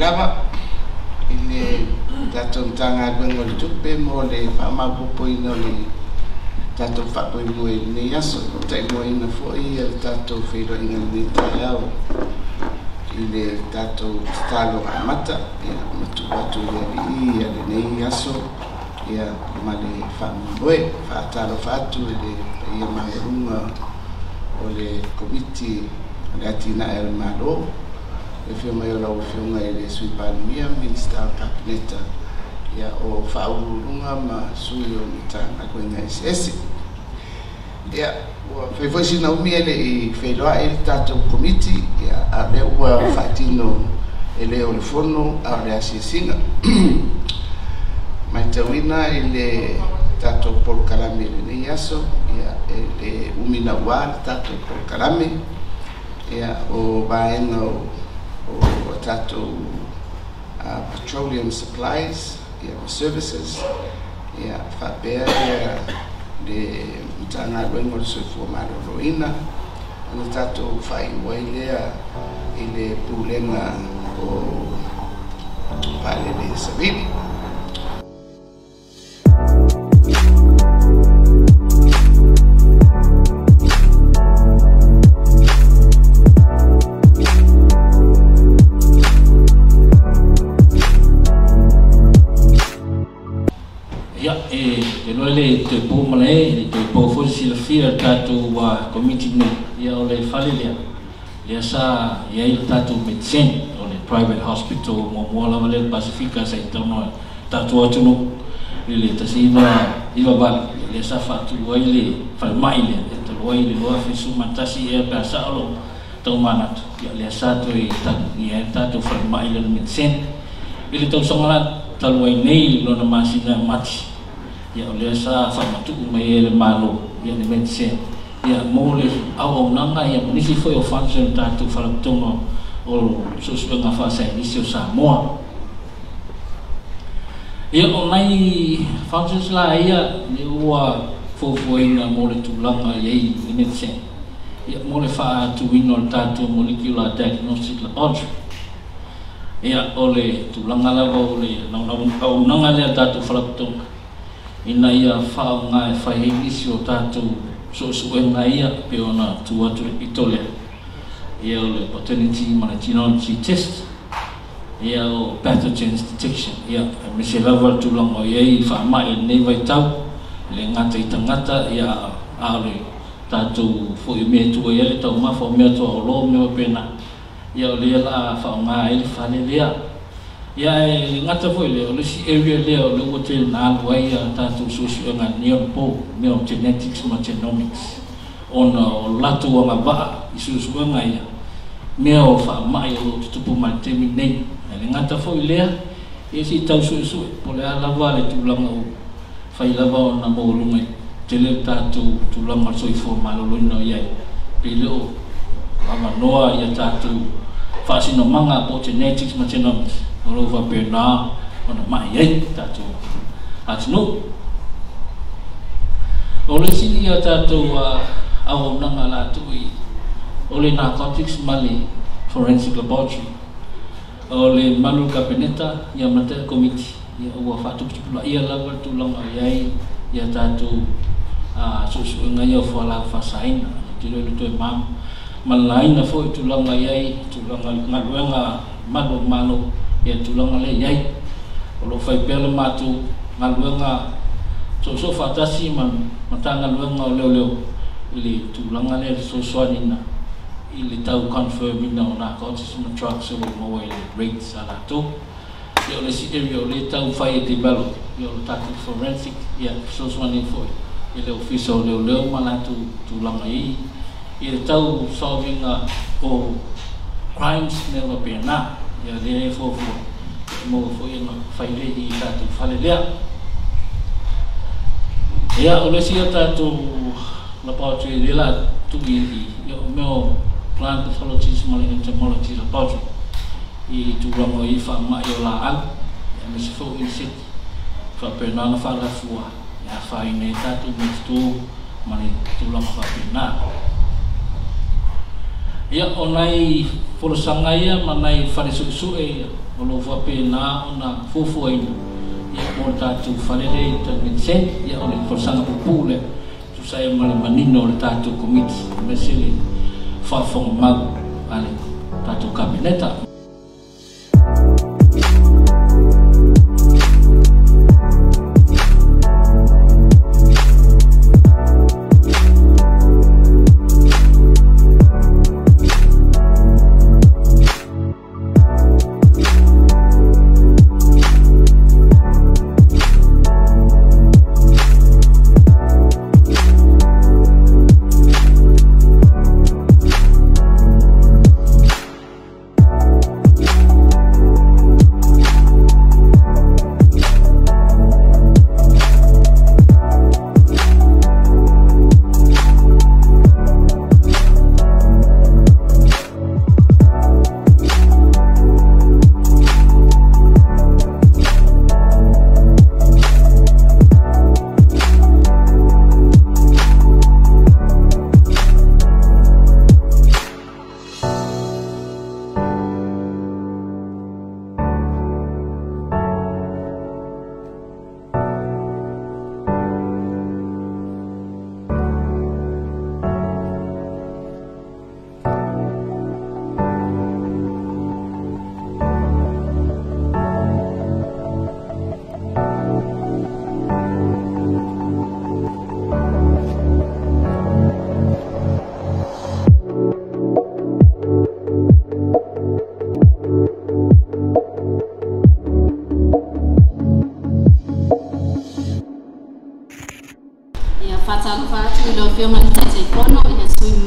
lava ile tato tanga bengo le tupe mo le whamapupoina le tato whapoingo e nei aso tai moina foi e tato whiroinga ni tai au ile tato talo amata ia matu watu ia lenei aso ia male whamoe whaatalo whatu ile ia maherunga o le komiti le ATINA'E le Mālō e Faleolo o whiunga e le suipalmia Minister KAPENETA ia o whaurunga ma sui o mitanga koe ngai C.D.C. ia whaifoisina umi ele i whailoa e tātou komiti ia a le ua whaitino e le o le fono a le asiasinga mai tauina i le tātou polkalame le nei aso ia e le umina ua tātou polkalame ia o vaenga o tātou petroleum supplies ia services ia whapea ia le mtanga luengo le fuafuaina ana tātou whai wailea i le pūlenga o Palele Savili. Le te po malae te po fosi la fia tatu wa komiti no ia o le Faleolo le sa ia il tatu medicine o le private hospital mo la vale Pacifica sai tono tatu atu no le tasina iba bal le sa fatu le Falema'i le te le loa fisu matasi ia pa sa lo Tuana'imato le sa to ia tatu Falema'i le medicine ile tausaga lenei lo na masina mati ia le sa famatu mai le Mālō ia le medicine ia mo le aonanga ia nisi foi o function tatu falatonga o susuenga fausiaina nisi o Samoa ia o nai functions la ia le ua fuafuaina mo le tulanga ia i medicine ia mo le faatuina o tatu molecular diagnostic laboratory ia o le tulanga lava o le aonanga le tatu falatonga ina ia whaonga e whahingisi o tātou suenga ia pe ona tuatu itole ia o le paternity genealogy test ia o pathogens detection ia me se lava tulanga ia i whaamae nei vai tau le ngata i tangata ia a le tātou fo i mea tua ia le tau mafa o mea tua o lo mea pena ia o le la whaonga e le whanelea ia e ngata foi le o le si area le o le hotel na aluai a tātou susuenga neopo meo genetics ma genomics ona o latu o ngā waa i susuenga ia mea o whaamai o tutupu maltemi nei le ngata foi lea e si tau suesue po le alawa le tulanga o whai lava o na moulunga te leo tātou tulanga soifo maloloina iai pe leo amanoa ia tātou whaasino manga po genetics ma genomics o va pena ona mae'a tatu atno o le sini ya tatu au nanga la tu i o le narcotics mali forensic laboratory o le malu KAPENETA ya mate komiti ya o fatu pula ia la tu long ai ya tatu susu ngai o fausiaina tilo le tu mam malae na foi tu long ai tu long ngaluenga malo ia tulanga le iai o lo fai pele matu ngaluenga so fatasi man matanga luenga o leo ili tulanga le soanina ili tau confirm ina ona conscious na trucks o mo le rates ala to ia le si area o le tau fai develop ia o tatu forensic ia soanina foi ile official leo malatu tulanga i ia tau solving o crimes never pena ia le fofo mo foi no faile i tatu Faleolo ia o le sia tatu la pautri de la tu i meu plant pathologist mo entomology la pautri i tu ramo i fa mai o la al ia me se fo i sit fa pena na fa la fua ia fa ine tatu mistu mani tu ramo fa pena ia onai polosanga ia manai fare susu e o lo whapena o na fuafuaina ia mo tātou whalere ta Vincent ia o le tosanga pupule tu sai male manino le tātou komiti me sili whaafonga mau ale tātou KAPENETA.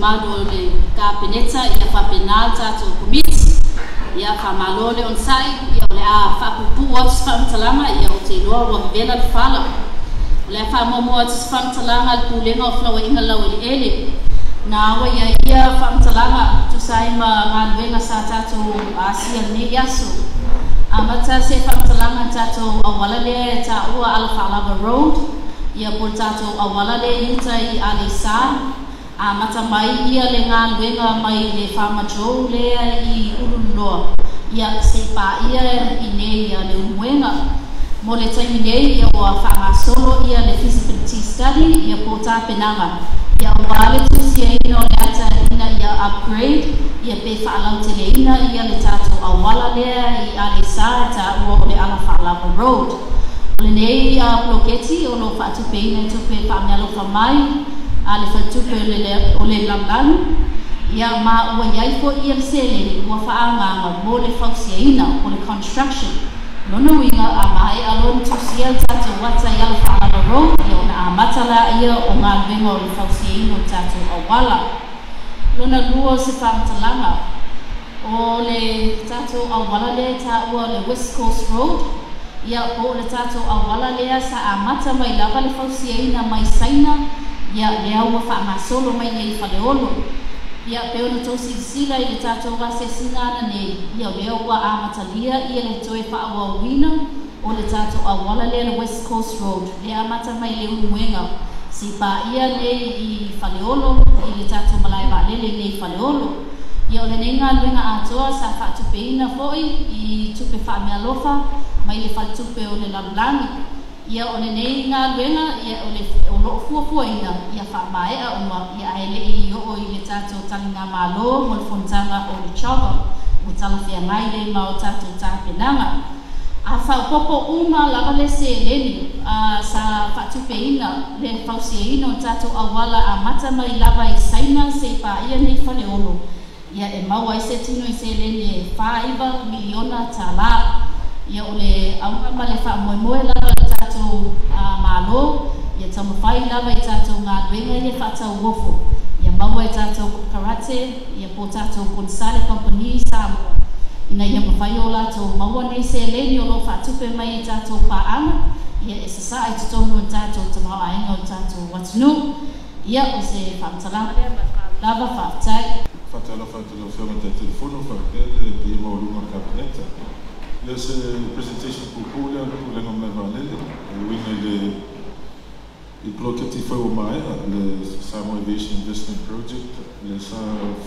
Mālō le KAPENETA ia whapena tātou komiti ia Mālō le onsai ia o le a whapupu o tis whamtalanga ia o te loa wa vela le whala o le a whamomo o tis whamtalanga le pūlenga o flaua'iga lau ele na awa ia whamtalanga tu sai ma ngānuenga sa tātou Asia ne Aso amata se whamtalanga tātou auala le ta ua Alfalava Road ia por tātou auala le inta i ale sa mata mai ia le ngāluenga mai le whamajou lea i uruloa ia se pa ia i nei ia le umuenga mo le taimi nei ia o whangasolo ia le feasibility study ia po tāpenanga ia o wale tusia ino le ata ina ia upgrade ia pe whaalau tele ina ia le tātou auala lea i ale sa ta ua o le Alfalava Road lenei ploketi o lo whaatupe ina tupe whaamialofa mai ale fatupe o le lana ia ma ua iai fo ia le sele ua whaanganga mo le fausiaina o le construction lona winga a mae'a lona tusia tātou wata i Alfalava Road ia o na amata la ia o ngā luenga o le fausiaina o tātou auala lona lua se whaamatalanga o le tātou auala le ta ua le West Coast Road ia o le tātou auala lea sa amata mai lava le fausiaina mai saina ia lea ua whaangasolo mai nei Faleolo ia peo na tausigisila i le tātou rasesina ana nei ia lea ua amatalia ia le toe whaawawina o le tātou auala lea le West Coast Road lea amata mai le umuenga si pa ia nei i Faleolo i le tātou malae va'alele nei Faleolo ia o le nei ngāluenga atoa sa whaatupeina foi i tupe whaamialofa mai le whatupe o le lalulangi ia o le nei ngāluenga ia o lo fuafuaina ia whaamaea uma ia aele i o i le tātou taligāmālō mo le Fonotaga o le Chaga o talawhia ngai le mao tātou tāpenanga a whaupopo uma lava le seleni sa whatupeina le fausiaina o tātou auala a mata mai lava i saina se pa ia nei Faleolo ia e maua i se tino i seleni e 5 miliona tala ia o le aunga le whaamoemoe lava le tātou Mālō ia tamawhai lava i tātou ngāluenga ia whātau wofo ia maua i tātou karate ia po tātou konsale company Samoa ina ia mawhai o lātou maua nei se leni o lo whātupe mai i tātou pāana ia e sasa i tutonu i tātou tamau ainga o tātou watunu ia o se whaamtalanga lava whaatai Fatala fatala fiona te telefono whakele i maurunga KAPENETA. There's a presentation for Pula, Tulenga Mavalele, winga le bloketi foi mae'a le Samoa Aviation Investment Project, le sa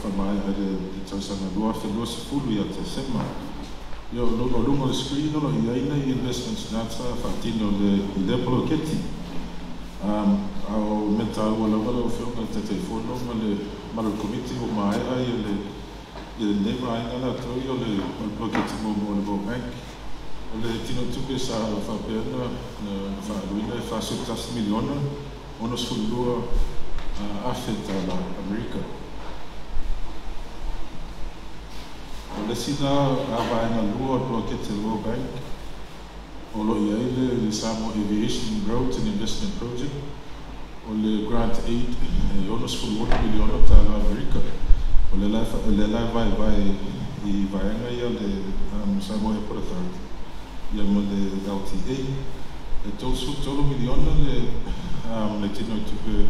whamaea le tausaga loa whenua se fulu ia te sema. Yo lungo le screen no iaina investments nata fatino le blocchetti. Au mental wala o fiona te telefono ma le komiti o mae'a le nema ainga to yo le blocchetti mo le bank. Le tino tupe sa fa pena fa luina fa 70 miliona ono sulua afeta la America. Le sina avaina lua blocchetti lo bank. Olo iaile le Samoa Aviation Growth and Investment Project. O le grant aid ono sulua miliona ta la America. O le la vai I vaenga ia le Samoa Airport Authority. Ia mo le ATINA'E e tolu miliona le tino tupe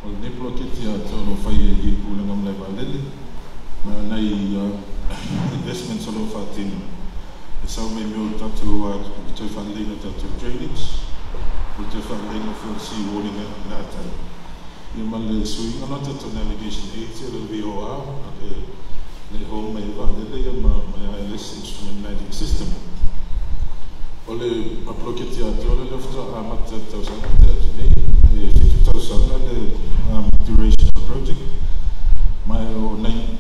o le blocchetti a tolo fai I kulenga mle valele nei investments alo fatino e sau me meu tatu te fanleina tatu drainage o te fanleina for sea warning na tai ia ma le suinga no tatu navigation aid le VOA le home mai valele ia ma le ILS instrument landing system. Ole blocchetti a tole lefta a matta tausaga tetele e fitu tausaga le duration of project mai o nei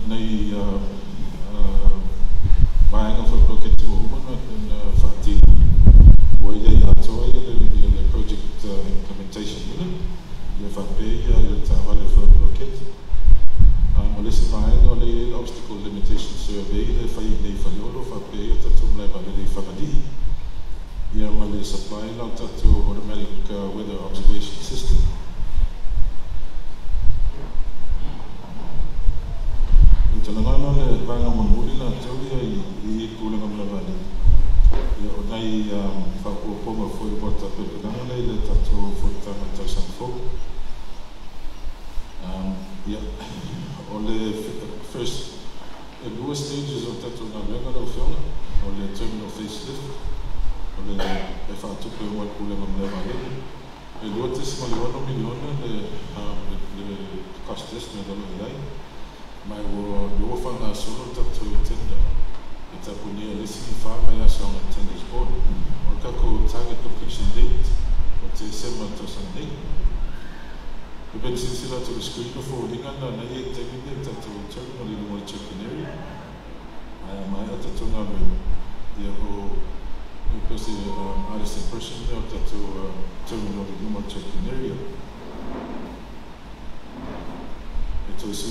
buying of a blocchetti o umana in fati o ile a toa le project implementation unit le fape le tavale for blocchetti ole se buying o le obstacle limitation survey le Faleolo fape tatum le vale famadi. Ia ma le supply lau tatu automatic weather observation system. I talangana le vanga mamuli na teoria I kulenga mla vale. Ia o nei whakuaponga foi bota pepelanga le tatu fuafuaina tausaga. Ia o le first the lowest stages of tatu na lenga lau whionga o le terminal facelift. Le whaatupe ua kulenga mle vale. E lua tesima le 1 miliona le cost estimate alo iai. Mai ua whanga solo tatu tender. E tapunia le sini whaama ia sa on tenders board. O kako target completion date o te December 2008. E ben sinsila to the screen before linga na e temine tatu terminal I lungo check-in area. Mai a tatu nga ia o because the artist impression of that terminal the human check-in area. It was to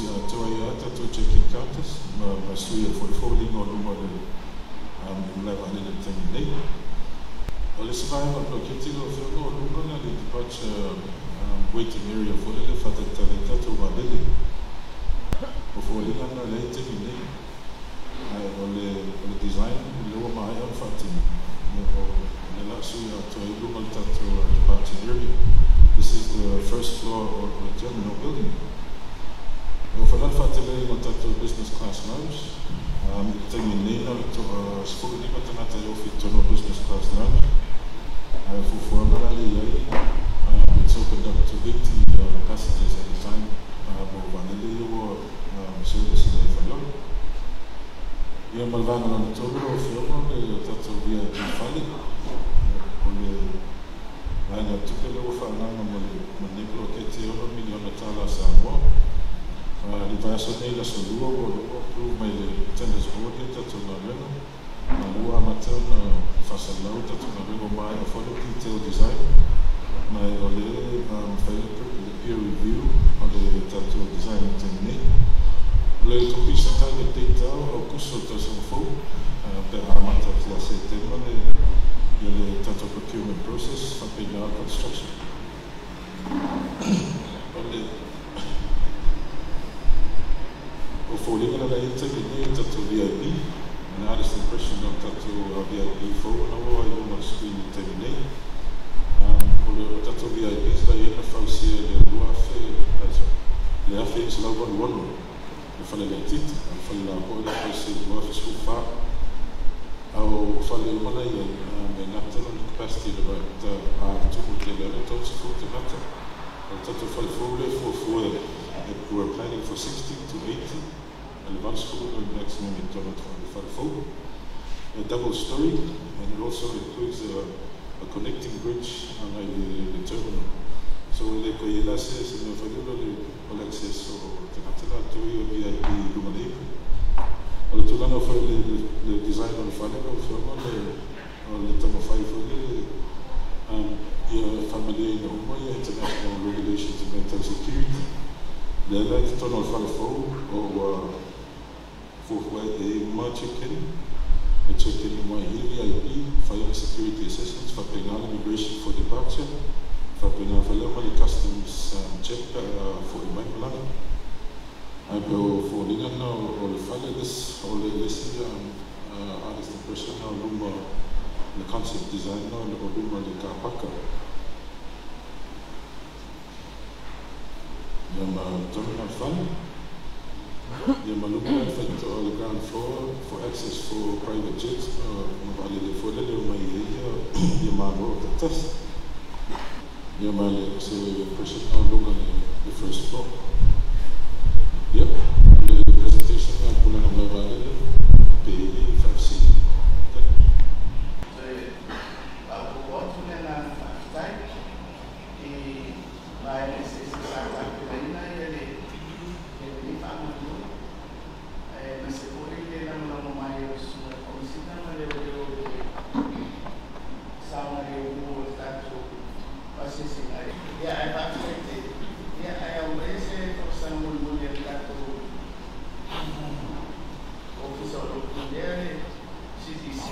check-in counters, my suya 44 lingo number level in terminate. Well, it's fine on blocketti of no longer the departure waiting area for the fatata to validate. Before Lingana later terminate, on the design, lower mae'a fatini. This is the first floor of the terminal building. For that fatele on business class lounge, terminate to Fonotaga aofia business class lounge. It's opened up to 80 passengers at a time. Service in Faleolo. Ia malvanga na tolo o fiona le tatu via fale o le ana tupe le whananga mo le blocchetti o miliona tala Samoa. Li vaso nei la solua o approve mai le tenders board tatu na reno. Na lua matana fasalau tatu na reno mai a full detail design. Mai o le peer review o le tatu design terminate. Le completion target date Aokuso per amata la settembre le tato procurement process for general construction. O falling la intervene tato VIP, an artist impression of tato VIP photo now I want screen terminate. O tato VIP la yena fausiaina le afe is logo one. Falema'i Fa'aitumālō Faleolo me nata on capacity about Taupulega and Tausaga. We're planning for 60 to 80 and one school maximum in 24. a double story, and it also includes a connecting bridge on the terminal. So le ko ila se no Faleolo le accesso tena tui VIP lumanei. O le tulanga foi le design on Faleolo firma le tamo fai foi ia family no moia international regulations and mental security. Le la tono Falefo o fuafuaina chicken. A check-in VIP, fire security assistance, for penal immigration for departure, for penal Falema'i customs check for lana. I go for the or the Faleolo or the list artist impression or the concept design or the kapaka. Terminal fund. The Mālō effect on the ground floor for access for private jets, for little mae'a, the Mālō the test. The Mālō so the person on the first floor. Yep, the presentation of Tuana'imato, the 5C. C.D.C.